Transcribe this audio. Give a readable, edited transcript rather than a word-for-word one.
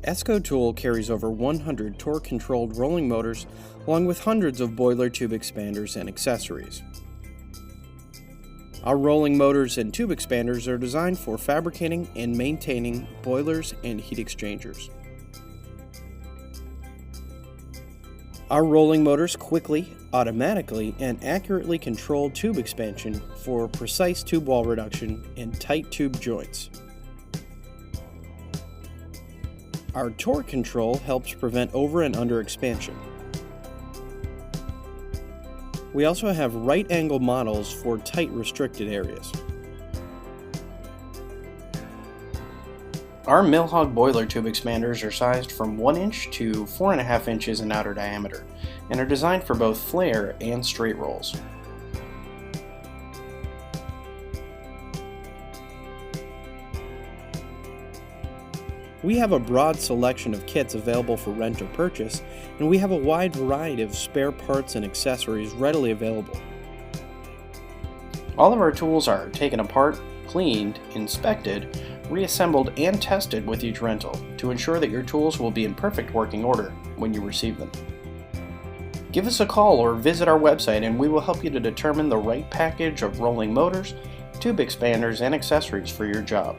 Esco tool carries over 100 torque-controlled rolling motors along with hundreds of boiler tube expanders and accessories. Our rolling motors and tube expanders are designed for fabricating and maintaining boilers and heat exchangers. Our rolling motors quickly, automatically, and accurately control tube expansion for precise tube wall reduction and tight tube joints. Our torque control helps prevent over and under expansion. We also have right angle models for tight restricted areas. Our Millhog boiler tube expanders are sized from 1 inch to 4.5 inches in outer diameter and are designed for both flare and straight rolls. We have a broad selection of kits available for rent or purchase, and we have a wide variety of spare parts and accessories readily available. All of our tools are taken apart, cleaned, inspected, reassembled, and tested with each rental to ensure that your tools will be in perfect working order when you receive them. Give us a call or visit our website and we will help you to determine the right package of rolling motors, tube expanders, and accessories for your job.